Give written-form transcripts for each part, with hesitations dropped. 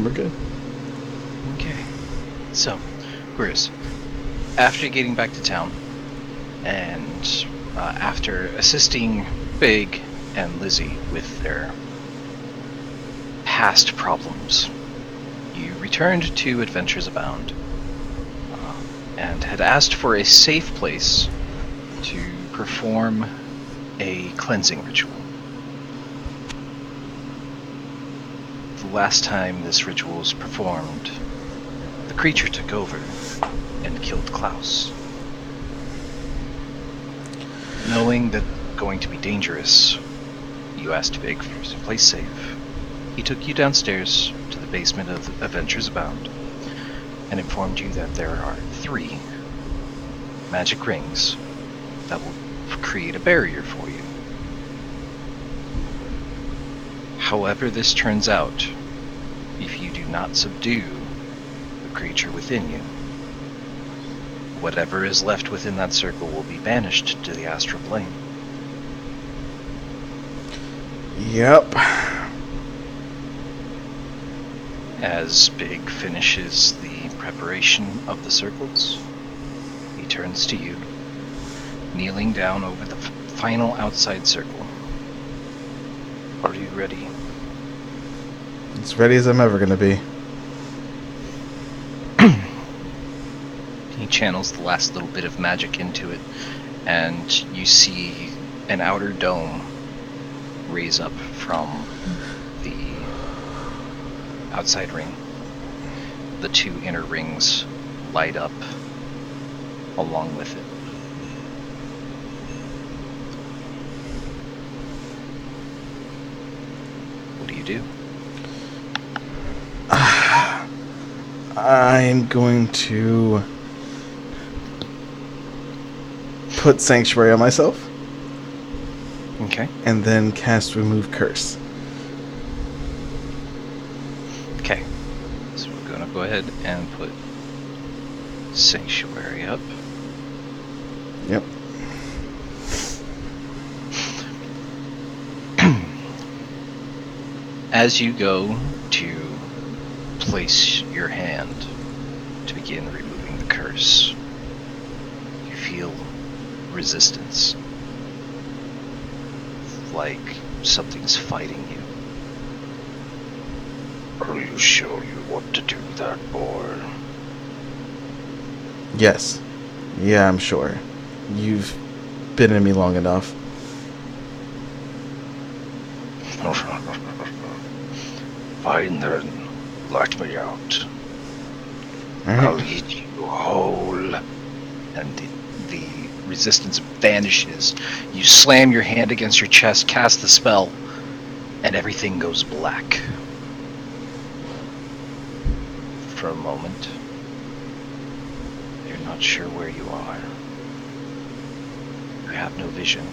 We're good. Okay. So, Chris, after getting back to town, and after assisting Big and Lizzie with their past problems, you returned to Adventures Abound and had asked for a safe place to perform a cleansing ritual. The last time this ritual was performed, the creature took over and killed Klaus. Knowing that going to be dangerous, you asked Big for a place safe. He took you downstairs to the basement of Adventures Abound and informed you that there are 3 magic rings that will create a barrier for you. However this turns out, if you do not subdue the creature within you, whatever is left within that circle will be banished to the astral plane. Yep. As Big finishes the preparation of the circles, he turns to you, kneeling down over the final outside circle. Are you ready? As ready as I'm ever gonna be. He channels the last little bit of magic into it, and you see an outer dome raise up from the outside ring. The 2 inner rings light up along with it. What do you do? I'm going to put Sanctuary on myself. Okay. And then cast Remove Curse. Okay. So we're going to go ahead and put Sanctuary up. Yep. As you go to place your hand to begin removing the curse, you feel resistance. Like something's fighting you. Are you sure you want to do that, boy? Yes. Yeah, I'm sure. You've been in me long enough. Fine then, let me out. Right. I'll eat you whole. And the resistance vanishes. You slam your hand against your chest, cast the spell, and everything goes black. For a moment, you're not sure where you are. You have no vision.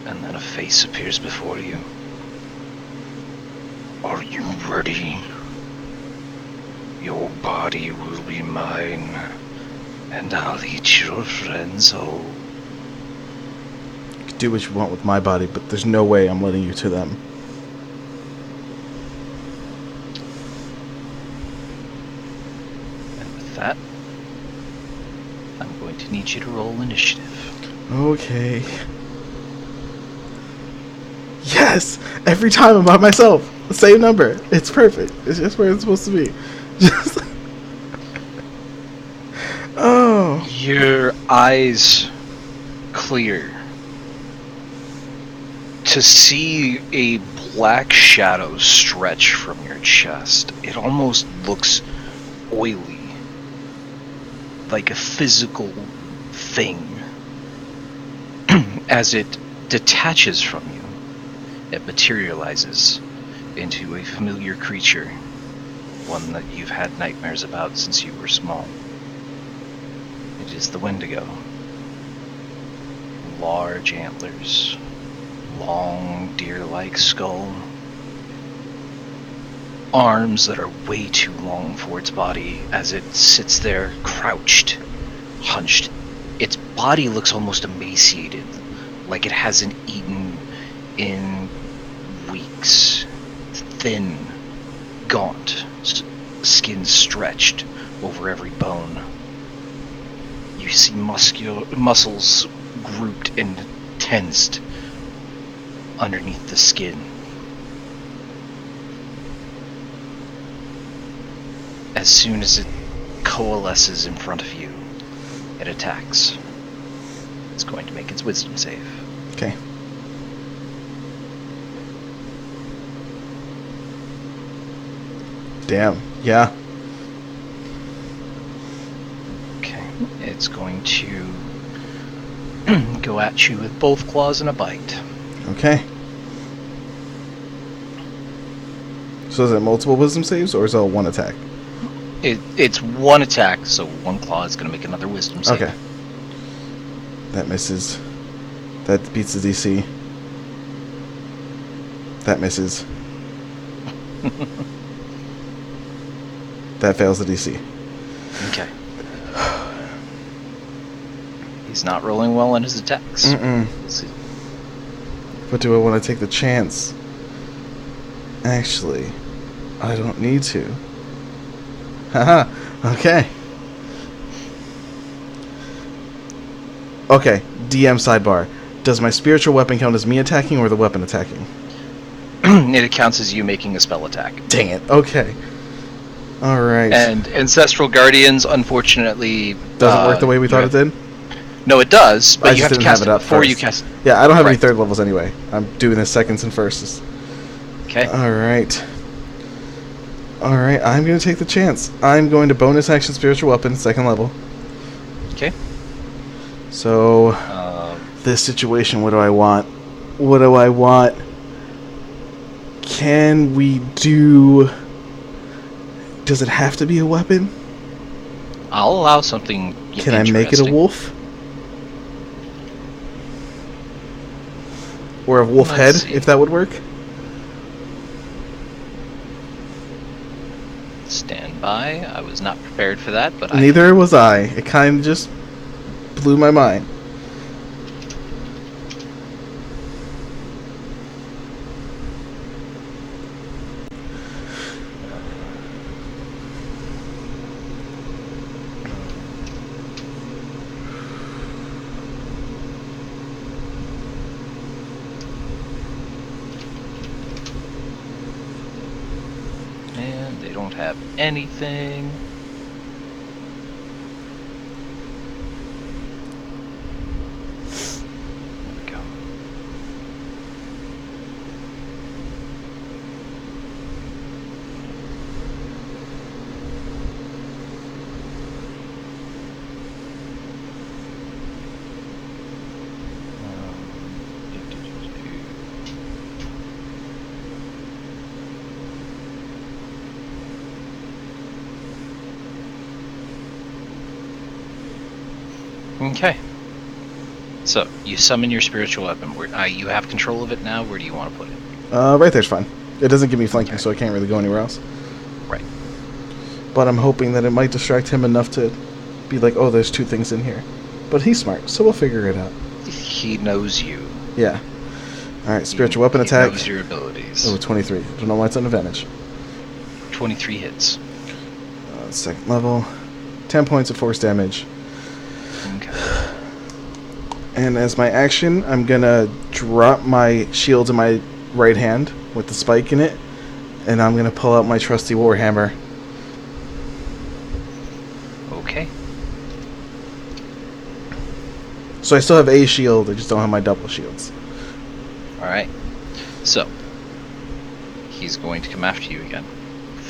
And then a face appears before you. Are you ready? Your body will be mine, and I'll eat your friends whole. You can do what you want with my body, but there's no way I'm letting you to them. And with that, I'm going to need you to roll initiative. Okay. Yes! Every time I'm by myself. Same number. It's perfect. It's just where it's supposed to be. Just. Oh. Your eyes clear to see a black shadow stretch from your chest. It almost looks oily, like a physical thing. As it detaches from you, it materializes into a familiar creature, one that you've had nightmares about since you were small. It is the wendigo. Large antlers, long deer-like skull, arms that are way too long for its body as it sits there crouched, hunched its body looks almost emaciated, like it hasn't eaten in weeks. It's thin, gaunt, skin stretched over every bone. You see muscles grouped and tensed underneath the skin. As soon as it coalesces in front of you, it attacks. It's going to make its wisdom save. Okay. Damn. Yeah. Okay. It's going to go at you with both claws and a bite. Okay. So is it multiple wisdom saves, or is it all one attack? It's one attack, so one claw is going to make another wisdom save. Okay. That misses. That beats the DC. That misses. That fails the DC. Okay. He's not rolling well on his attacks. We'll see. But do I want to take the chance? Actually, I don't need to. Haha. Okay. Okay. DM sidebar. Does my spiritual weapon count as me attacking or the weapon attacking? It counts as you making a spell attack. Dang it. Okay. All right. And Ancestral Guardians, unfortunately... Doesn't work the way we thought it did? No, it does, but I you just have to didn't cast have it it up before first. you cast... Yeah, I don't have any Right. third levels anyway. I'm doing this seconds and firsts. Okay. All right. All right, I'm going to take the chance. I'm going to bonus action spiritual weapon, second level. Okay. So, this situation, what do I want? What do I want? Can we do... Does it have to be a weapon? I'll allow something Can I make it a wolf? Or a wolf head, Let's see. if that would work? Stand by. I was not prepared for that, but Neither was I. It kind of just blew my mind. And they don't have anything. There we go. Okay. So, you summon your spiritual weapon. You have control of it now. Where do you want to put it? Right there's fine. It doesn't give me flanking, Okay. so I can't really go anywhere else. Right. But I'm hoping that it might distract him enough to be like, oh, there's two things in here. But he's smart, so we'll figure it out. He knows you. Yeah. Alright, spiritual weapon He attack. knows your abilities. Oh, 23. Don't know why it's an advantage. 23 hits. Second level. 10 points of force damage. Okay. And as my action, I'm gonna drop my shield in my right hand with the spike in it. And I'm gonna pull out my trusty warhammer. Okay. So I still have a shield, I just don't have my double shields. Alright. So, he's going to come after you again.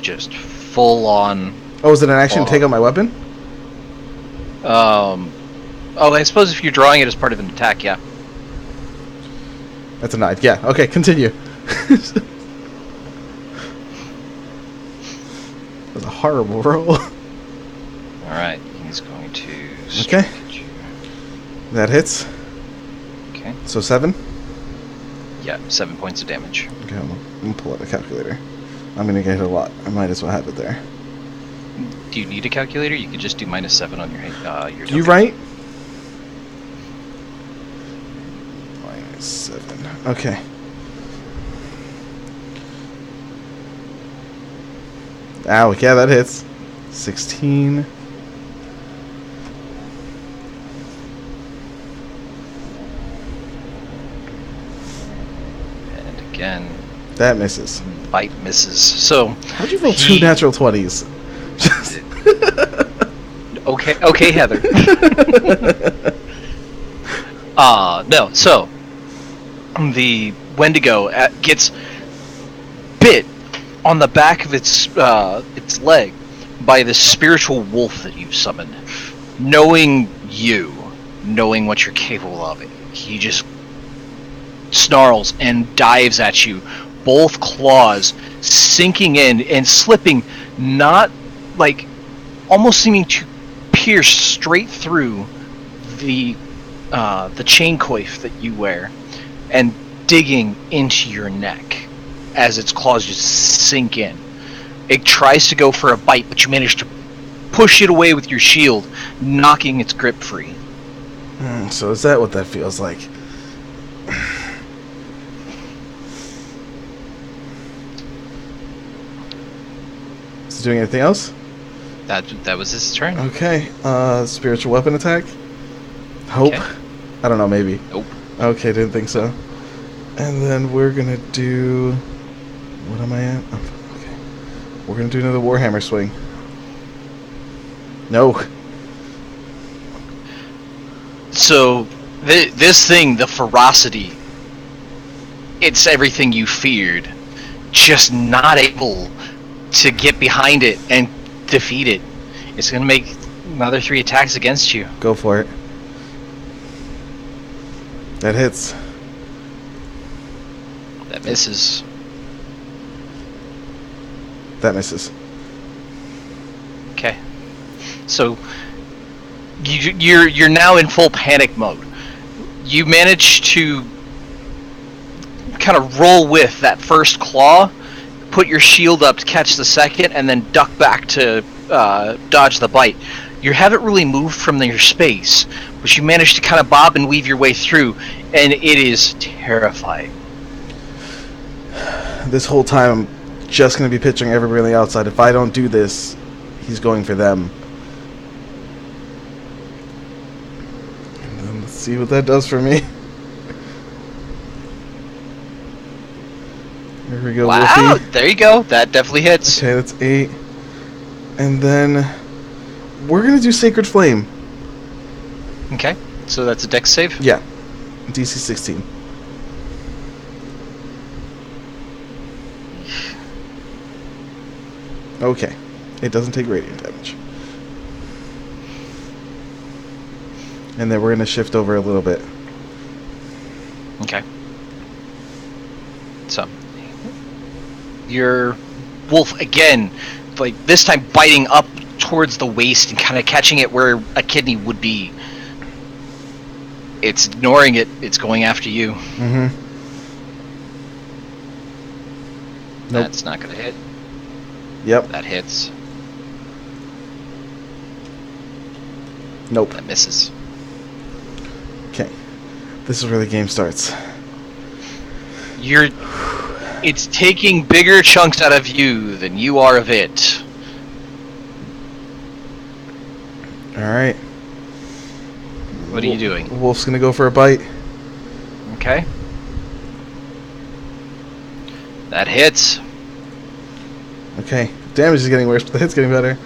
Just full on. Oh, is it an action to take out my weapon? Oh, I suppose if you're drawing it as part of an attack, yeah. That's a 9. Yeah, okay, continue. That was a horrible roll. Alright, he's going to Okay. strike at you. That hits. Okay. So 7. Yeah, 7 points of damage. Okay, I'm gonna pull out a calculator. I'm gonna get hit a lot. I might as well have it there. Do you need a calculator? You could just do -7 on your Do you token. write? Okay. Ow, yeah, that hits. 16. And again, That misses. bite misses. So How'd you roll 2 natural 20s? okay, Heather. No. So the Wendigo gets bit on the back of its leg by the spiritual wolf that you've summoned. Knowing what you're capable of, he just snarls and dives at you, both claws sinking in and slipping, not like almost seeming to pierce straight through the chain coif that you wear and digging into your neck as its claws just sink in. It tries to go for a bite, but you manage to push it away with your shield, knocking its grip free. So is that what that feels like? Is it doing anything else? That was his turn. Okay. Spiritual weapon attack? Hope? Okay. I don't know, maybe. Nope. Okay, didn't think so. And then we're gonna do... What am I at? Oh, okay. We're gonna do another Warhammer swing. No. So, this thing, the ferocity, it's everything you feared. Just not able to get behind it and defeat it. It's going to make another 3 attacks against you. Go for it. That hits. That misses. That misses. Okay. So you're now in full panic mode. You manage to kind of roll with that first claw, put your shield up to catch the second, and then duck back to dodge the bite. You haven't really moved from your space, but you manage to kind of bob and weave your way through, and it is terrifying. This whole time, I'm just going to be picturing everybody on the outside. If I don't do this, he's going for them. And then let's see what that does for me. Here we go, Wow, Wolfie. there you go. That definitely hits. Okay, that's 8. And then we're going to do Sacred Flame. Okay, so that's a dex save? Yeah. DC 16. Okay. It doesn't take radiant damage. And then we're going to shift over a little bit. Okay. So, your wolf again, like this time biting up towards the waist and kind of catching it where a kidney would be. It's ignoring it. It's going after you. Mm-hmm. Nope. That's not going to hit. Yep. That hits. Nope. That misses. Okay. This is where the game starts. It's taking bigger chunks out of you than you are of it. Alright. What are you doing? Wolf's gonna go for a bite. Okay. That hits. Okay. Damage is getting worse, but the hit's getting better.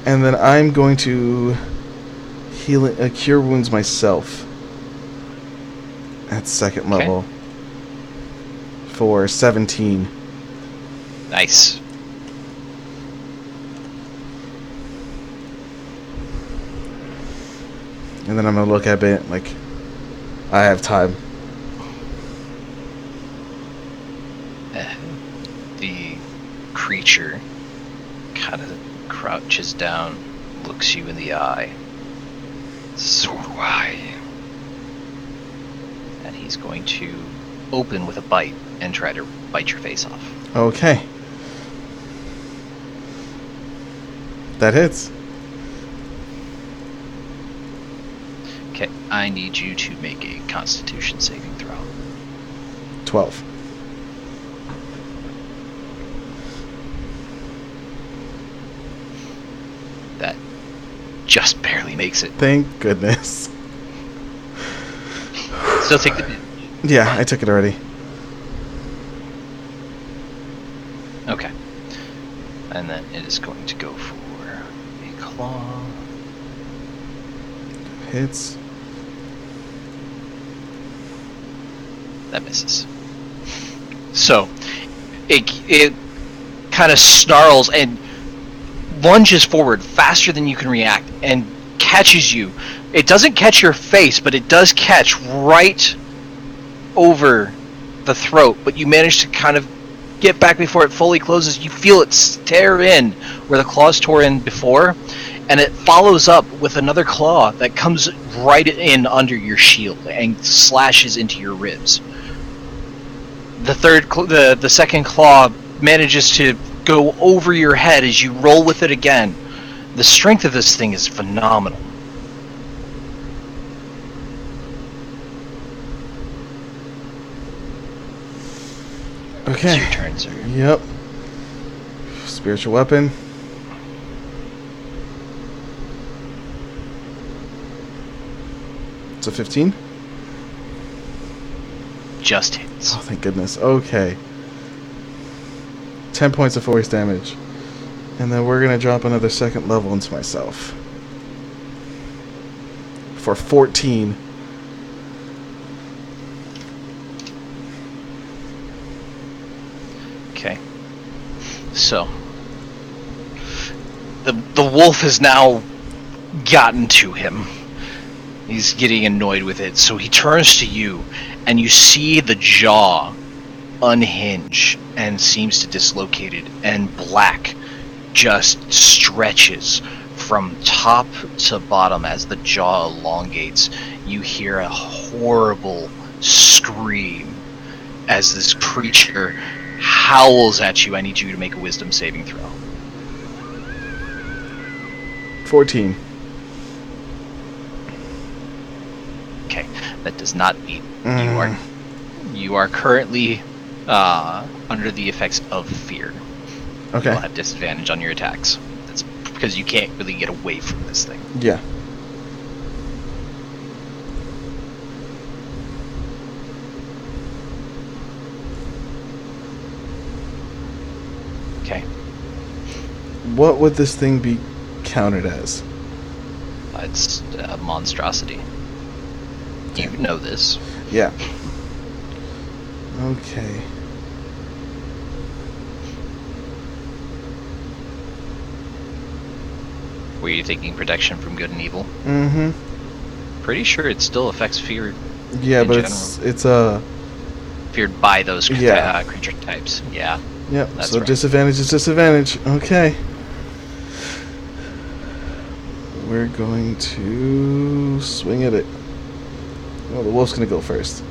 And then I'm going to cure wounds myself. At second level. For 17. Nice. And then I'm gonna look at it like I have time. The creature kind of crouches down, looks you in the eye. So do I. And he's going to open with a bite and try to bite your face off. Okay. That hits. Okay, I need you to make a Constitution saving throw. 12. That just barely makes it. Thank goodness. Still take the damage. Yeah, I took it already. Okay. And then it is going to go for a claw. Hits. That misses. So, it kind of snarls and lunges forward faster than you can react and catches you. It doesn't catch your face, but it does catch right over the throat, but you manage to kind of get back before it fully closes. You feel it tear in where the claws tore in before, and it follows up with another claw that comes right in under your shield and slashes into your ribs. The second claw manages to go over your head as you roll with it again. The strength of this thing is phenomenal. Okay. It's your turn, sir. Yep. Spiritual weapon. It's a 15. Just hits. Oh, thank goodness. Okay. 10 points of force damage. And then we're going to drop another second level into myself. For 14. Okay. So, the wolf has now gotten to him. He's getting annoyed with it, so he turns to you, and you see the jaw unhinge and seems to dislocate it, and black just stretches from top to bottom as the jaw elongates. You hear a horrible scream as this creature howls at you. I need you to make a wisdom saving throw. 14. Okay, that does not beat. You are currently under the effects of fear. Okay. You'll have disadvantage on your attacks. That's because you can't really get away from this thing. Yeah. Okay. What would this thing be counted as? It's a monstrosity. You know this. Yeah. Okay. Were you thinking protection from good and evil? Mm-hmm. Pretty sure it still affects fear. Yeah, in but general. it's a... Feared by those Yeah. creature types. Yeah. Yep, That's so right. disadvantage is disadvantage. Okay. We're going to swing at it. Well, the wolf's going to go first.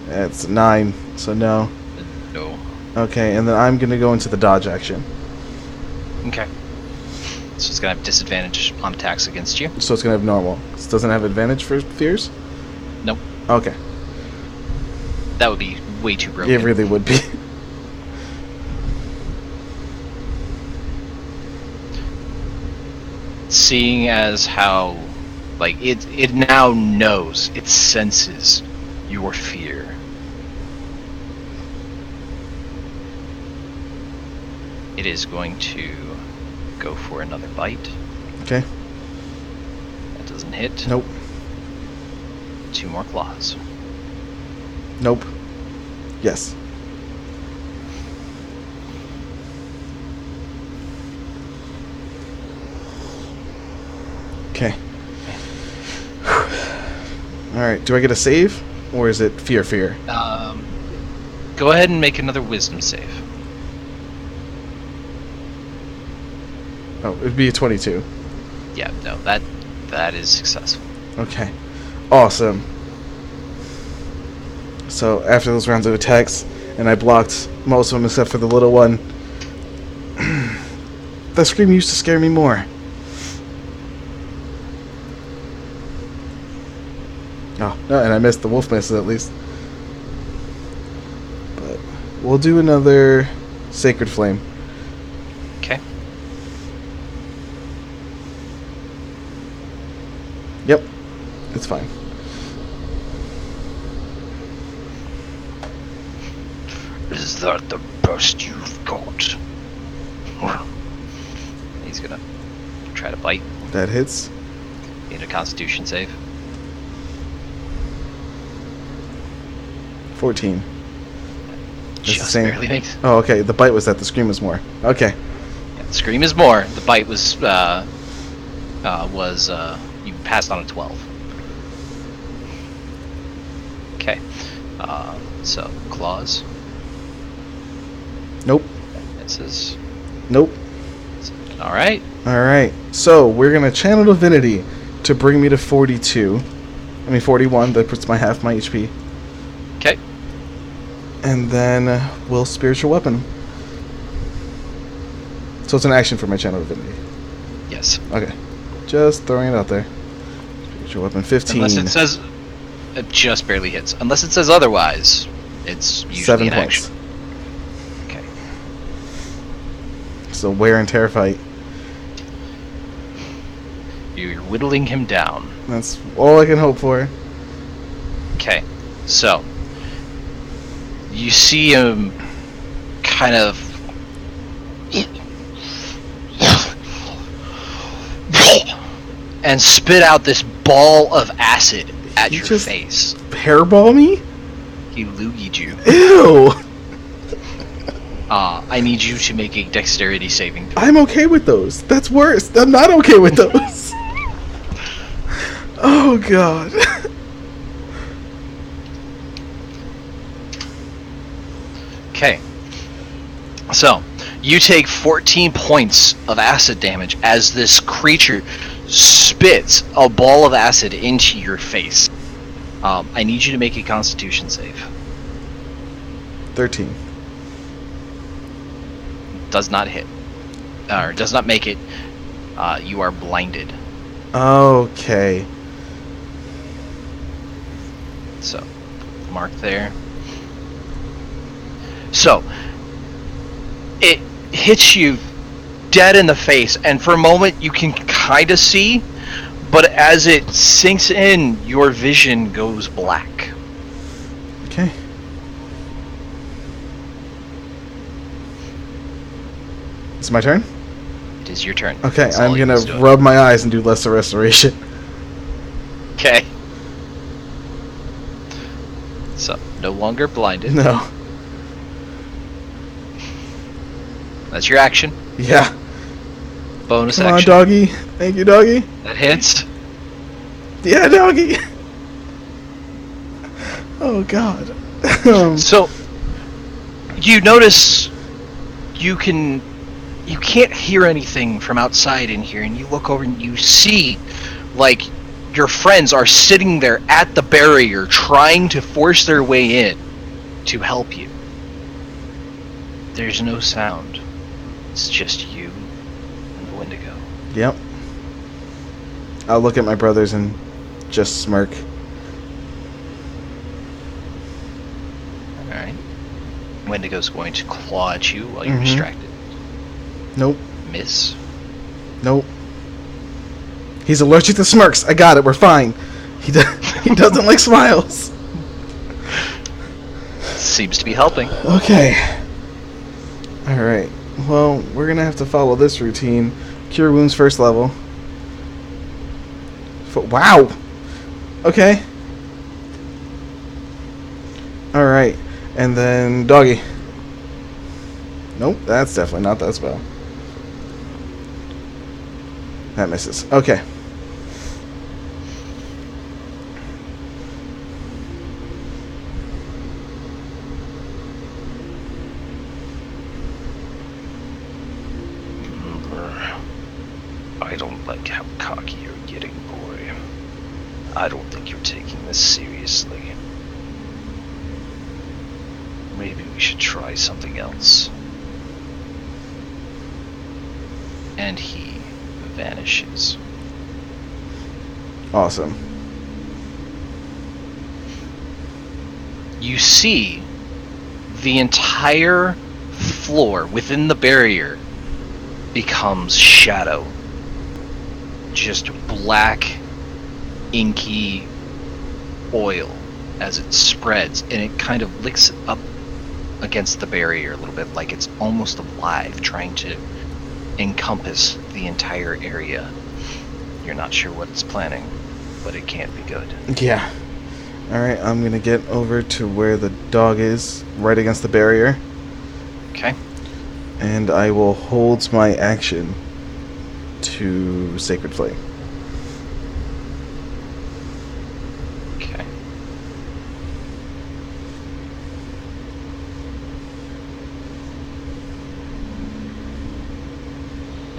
That's 9, so no. No. Okay, and then I'm going to go into the dodge action. Okay. So it's gonna have disadvantage on attacks against you. So it's going to have normal. It doesn't have advantage for fears? Nope. Okay. That would be way too broken. It really would be. Seeing as how, like, it now knows, it senses your fear. It is going to go for another bite. Okay. That doesn't hit. Nope. 2 more claws. Nope. Yes. Okay. Alright, do I get a save? Or is it fear? Go ahead and make another wisdom save. Oh, it would be a 22. Yeah, no, that is successful. Okay. Awesome. So, after those rounds of attacks, and I blocked most of them except for the little one, that scream used to scare me more. Oh, no, and I missed. The wolf misses at least. But we'll do another Sacred Flame. Okay. Yep. It's fine. Is that the best you've got? He's gonna try to bite. That hits. Need a Constitution save. 14. That's Just the same. barely makes. Oh, okay. The bite was that. The scream was more. Okay. Yeah, the scream is more. The bite was you passed on a 12. Okay. So claws. Nope. Misses. Nope. All right. All right. So we're gonna channel Divinity to bring me to 42. I mean 41. That puts my half my HP. Okay. And then we'll Spiritual Weapon. So it's an action for my channel Divinity. Yes. Okay. Just throwing it out there. Spiritual Weapon 15. Unless it says it just barely hits. Unless it says otherwise, it's usually 7 an points. action. Okay. So wear and tear fight. You're whittling him down. That's all I can hope for. Okay. So you see him kind of and spit out this ball of acid at He your just- face. Hairball me? He loogied you. Ew! I need you to make a dexterity saving throw. I'm okay with those. That's worse. I'm not okay with those. Oh god. Okay. So, you take 14 points of acid damage as this creature spits a ball of acid into your face. I need you to make a Constitution save. 13. Does not hit. Or does not make it. You are blinded. Okay. So, mark there. So, it hits you dead in the face, and for a moment you can kind of see, but as it sinks in, your vision goes black. Okay. It's my turn? It is your turn. Okay, That's all I'm you gonna can do. rub my eyes and do Lesser Restoration. Okay. So, no longer blinded. No. That's your action. Yeah. Bonus Come on, action. doggy. Thank you, doggy. That hits. Yeah, doggy. Oh god. So, you notice you can't hear anything from outside in here, and you look over and you see, like, your friends are sitting there at the barrier trying to force their way in to help you. There's no sound. It's just you and the Wendigo. Yep. I'll look at my brothers and just smirk. Alright. Wendigo's going to claw at you while you're Mhm. distracted. Nope. Miss. Nope. He's allergic to smirks. I got it. We're fine. He doesn't like smiles. Seems to be helping. Okay. Alright. Well, we're gonna have to follow this routine. Cure wounds first level. Wow! Okay. Alright. And then doggy. Nope, that's definitely not that spell. That misses. Okay. I don't like how cocky you're getting, boy. I don't think you're taking this seriously. Maybe we should try something else. And he vanishes. Awesome. you see the entire floor within the barrier becomes shadow. Just black, inky oil as it spreads, and it kind of licks up against the barrier a little bit, like it's almost alive, trying to encompass the entire area. You're not sure what it's planning, but it can't be good. Yeah. Alright, I'm gonna get over to where the dog is, right against the barrier. Okay. And I will hold my action to Sacred Flame. Okay.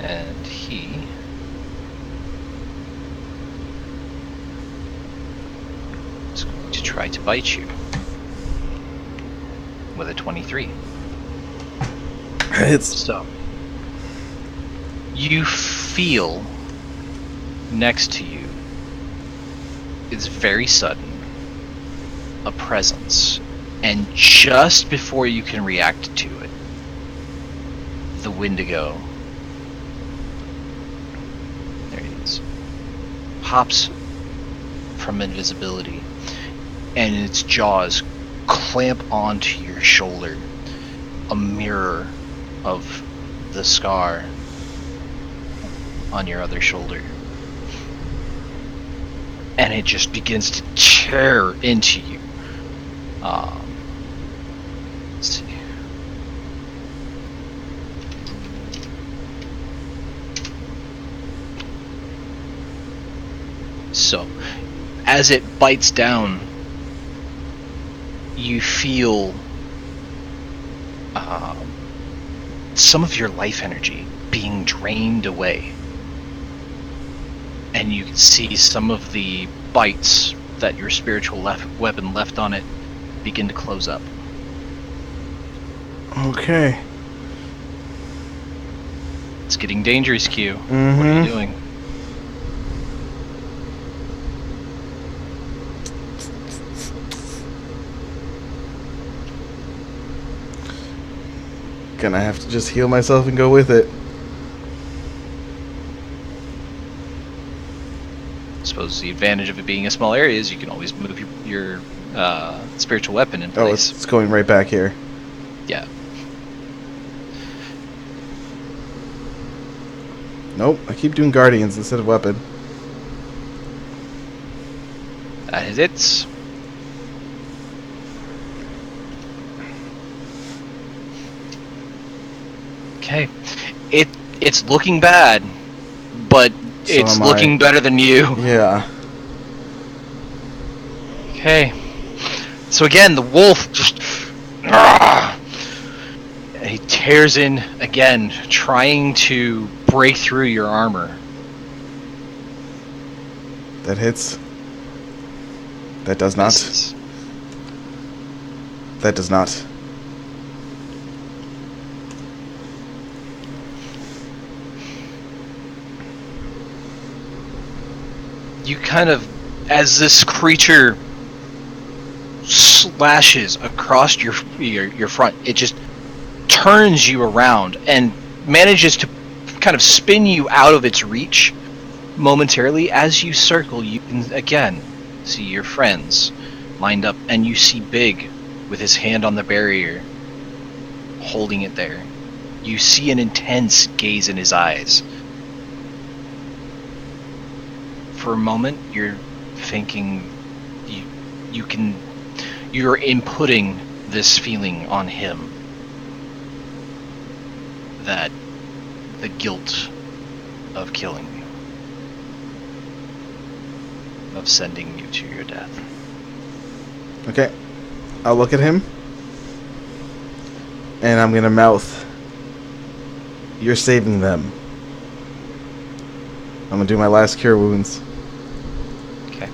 And he is going to try to bite you with a 23. It's So, you feel next to you, it's very sudden, a presence, and just before you can react to it, the wendigo, there he is, hops from invisibility, and its jaws clamp onto your shoulder, a mirror of the scar on your other shoulder. And it just begins to tear into you. Let's see. So, as it bites down, you feel some of your life energy being drained away. And you can see some of the bites that your spiritual weapon left on it begin to close up. okay. It's getting dangerous, Q. Mm-hmm. What are you doing? Gonna have to just heal myself and go with it. I suppose the advantage of it being a small area is you can always move your spiritual weapon in Oh, place. it's going right back here. Yeah. Nope, I keep doing guardians instead of weapon. That is it. Okay. It's looking bad, but So it's am looking I. better than you. Yeah. Okay. So again, the wolf just he tears in again, trying to break through your armor. That hits. That does not. Misses. That does not. You kind of, as this creature slashes across your front, it just turns you around and manages to kind of spin you out of its reach momentarily. As you circle, you can again see your friends lined up, and you see Big with his hand on the barrier, holding it there. You see an intense gaze in his eyes. For a moment, you're thinking you're inputting this feeling on him, that the guilt of killing you, of sending you to your death. Okay. I'll look at him. And I'm gonna mouth, "You're saving them." I'm gonna do my last cure wounds. Okay.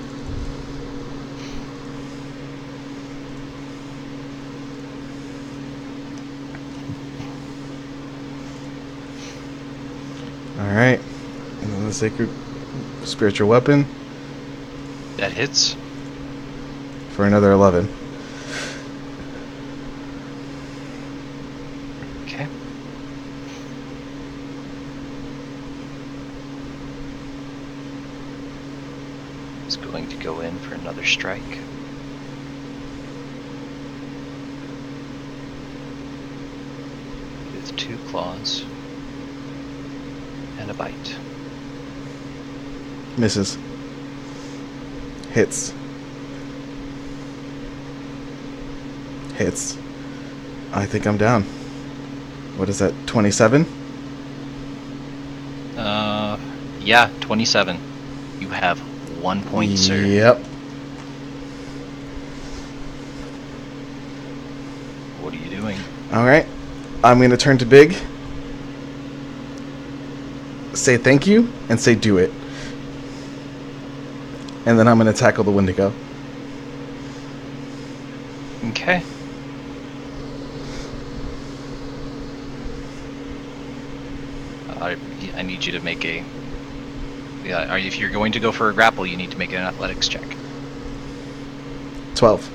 Alright. And then the sacred spiritual weapon That hits. for another 11. is going to go in for another strike. With 2 claws and a bite. Misses. Hits. Hits. I think I'm down. What is that, 27? Yeah, 27. You have 1 point, sir. Yep. What are you doing? Alright. I'm going to turn to Big. Say thank you, and say do it. And then I'm going to tackle the Wendigo. Okay. I need you to make a... Yeah, if you're going to go for a grapple, you need to make an athletics check. 12.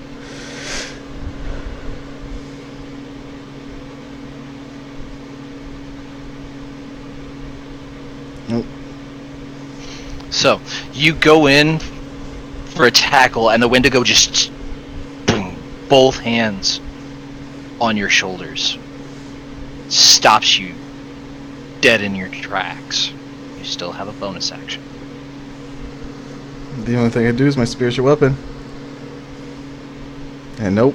Nope. So, you go in for a tackle, and the Wendigo just... boom, both hands on your shoulders. Stops you dead in your tracks. You still have a bonus action. The only thing I do is my spiritual weapon. And nope.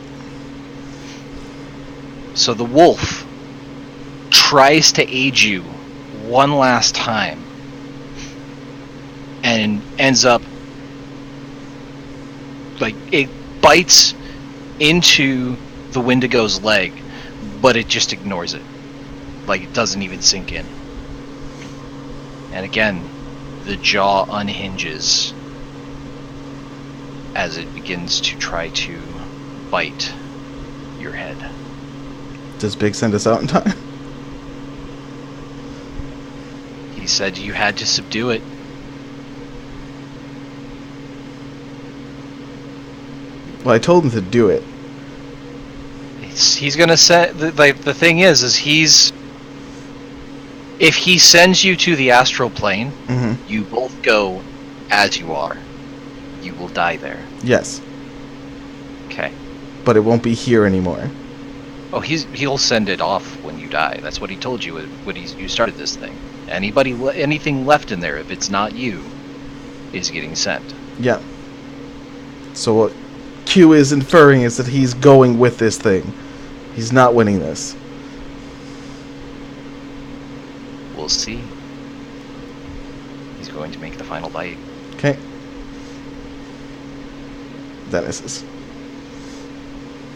So the wolf tries to aid you one last time and ends up, like, it bites into the Wendigo's leg, but it just ignores it. Like, it doesn't even sink in. And again, the jaw unhinges as it begins to try to bite your head. Does Big send us out in time? He said you had to subdue it. Well, I told him to do it. He's gonna send... the thing is he's... If he sends you to the astral plane, you both go as you are. You will die there. Yes. Okay. But it won't be here anymore. Oh, he'll send it off when you die. That's what he told you when you started this thing. Anything left in there, if it's not you, is getting sent. Yeah. So what Q is inferring is that he's going with this thing. He's not winning this. We'll see. He's going to make the final bite. Okay. That misses.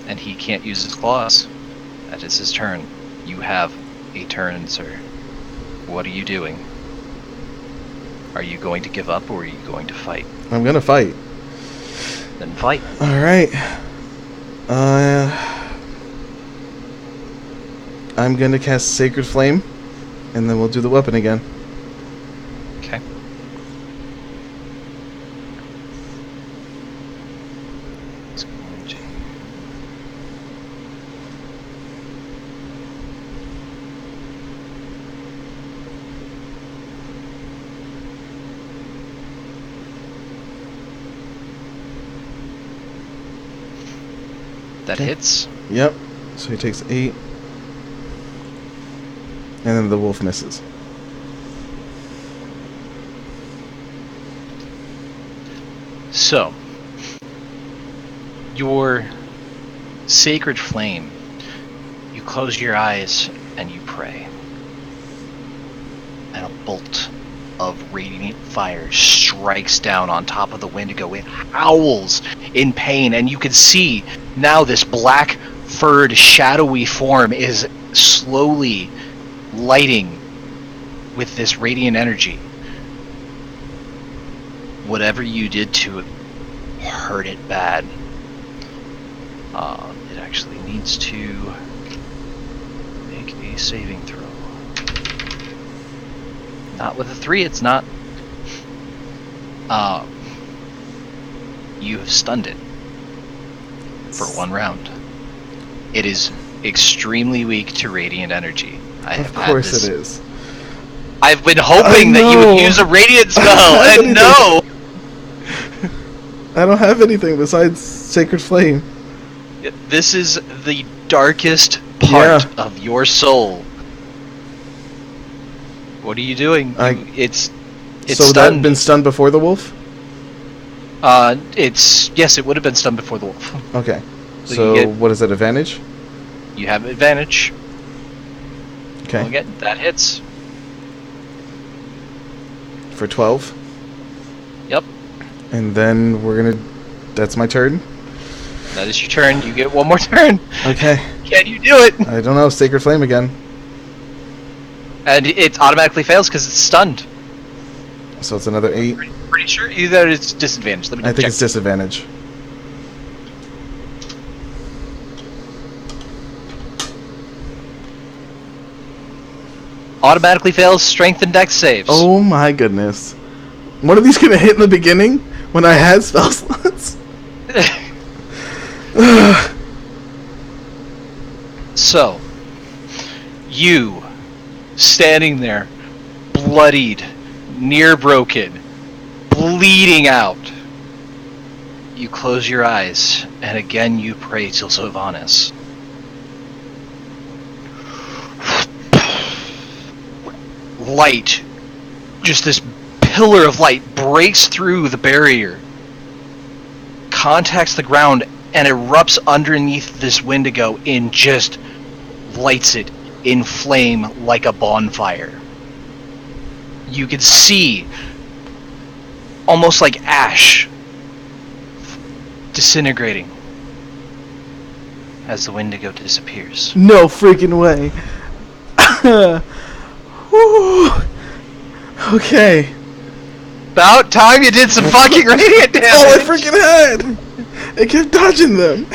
And he can't use his claws. That is his turn. You have a turn, sir. What are you doing? Are you going to give up, or are you going to fight? I'm gonna fight. Then fight. Alright. I'm gonna cast Sacred Flame, and then we'll do the weapon again. Okay. It's going to... That hits. Yep. So he takes 8. And then the wolf misses. So, your sacred flame, you close your eyes and you pray. And a bolt of radiant fire strikes down on top of the Wendigo. It howls in pain, and you can see now this black furred shadowy form is slowly lighting with this radiant energy. Whatever you did to it hurt it bad. It actually needs to make a saving throw. Not with a 3, it's not. You have stunned it for 1 round. It is extremely weak to radiant energy. Of course it is. I've been hoping that you would use a radiant spell, and no! I don't have anything besides Sacred Flame. This is the darkest part of your soul. What are you doing? It's so stunned. that had been stunned before the wolf? Yes, it would have been stunned before the wolf. Okay. So what is that, advantage? You have advantage. Okay. Again, that hits. For 12? Yep. And then we're gonna... That's my turn? That is your turn. You get one more turn. Okay. Can you do it? I don't know. Sacred Flame again. And it automatically fails because it's stunned. So it's another 8. Pretty sure that it's disadvantage. Let me I think check. it's disadvantage. Automatically fails strength and dex saves. Oh my goodness. One of these gonna hit in the beginning when I had spell slots? So, you, standing there, bloodied, near broken, bleeding out, you close your eyes, and again you pray to Sylvanas. Light, just this pillar of light, breaks through the barrier, contacts the ground, and erupts underneath this wendigo and just lights it in flame like a bonfire. You can see, almost like ash, disintegrating as the wendigo disappears. No freaking way. Whew. Okay. About time you did some fucking radiant damage! All I freaking had! I kept dodging them.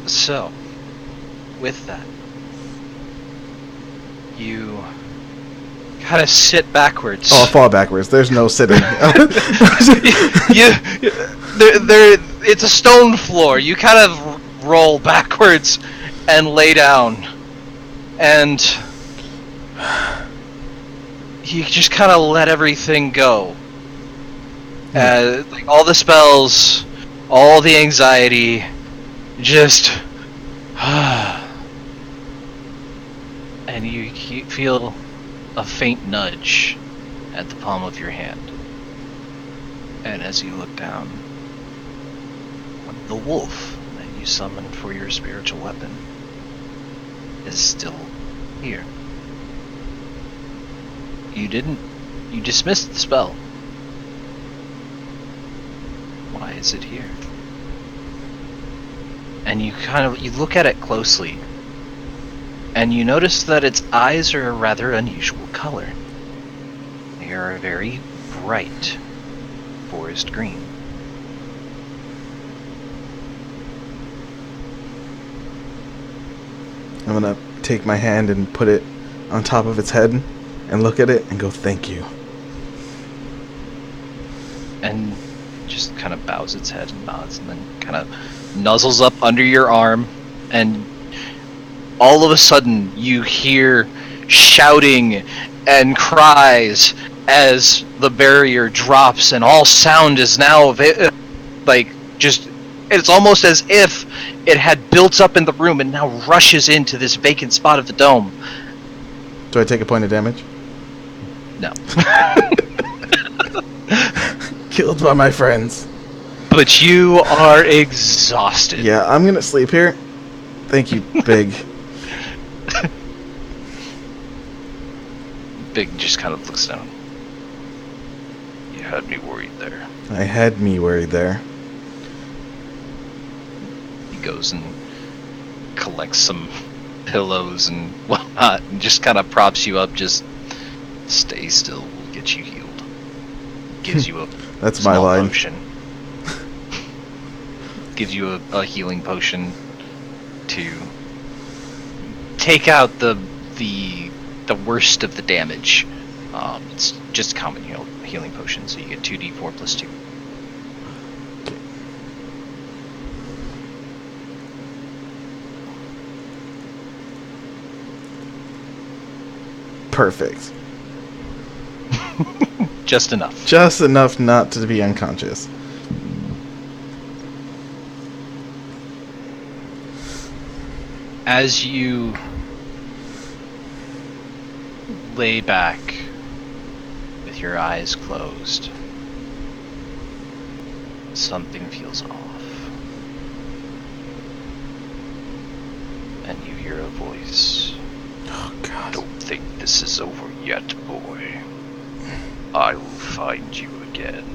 So, with that, you kind of sit backwards. Oh, I'll fall backwards. There's no sitting. It's a stone floor. You kind of roll backwards and lay down, and you just kind of let everything go. Like all the spells, all the anxiety, just and you feel a faint nudge at the palm of your hand. And as you look down, the wolf that you summoned for your spiritual weapon is still here. You dismissed the spell. Why is it here? And you look at it closely, and you notice that its eyes are a rather unusual color. They are a very bright forest green. I'm gonna take my hand and put it on top of its head and look at it and go, thank you. And just kind of bows its head and nods, and then kind of nuzzles up under your arm, and all of a sudden you hear shouting and cries as the barrier drops, and all sound is now it's almost as if it had built up in the room and now rushes into this vacant spot of the dome. Do I take a point of damage? No. Killed by my friends. But you are exhausted. Yeah, I'm gonna sleep here. Thank you, Big. Big just kind of looks down. You had me worried there. I had me worried there. He goes and collects some pillows and whatnot and just kind of props you up. Just stay still, we'll get you healed. Gives you a That's my line. Potion. Gives you a healing potion to take out the worst of the damage. It's just a common healing potion, so you get 2d4 plus 2. Perfect. Just enough. Just enough not to be unconscious. As you lay back with your eyes closed, something feels off. And you hear a voice. Oh, God. I don't think this is over yet, boy. I will find you again.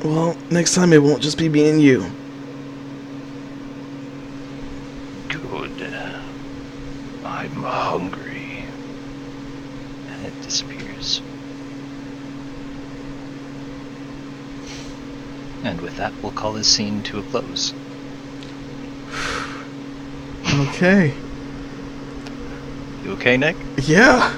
Well, next time it won't just be me and you. Good. I'm hungry. And it disappears. And with that, we'll call this scene to a close. Okay. You okay, Nick? Yeah.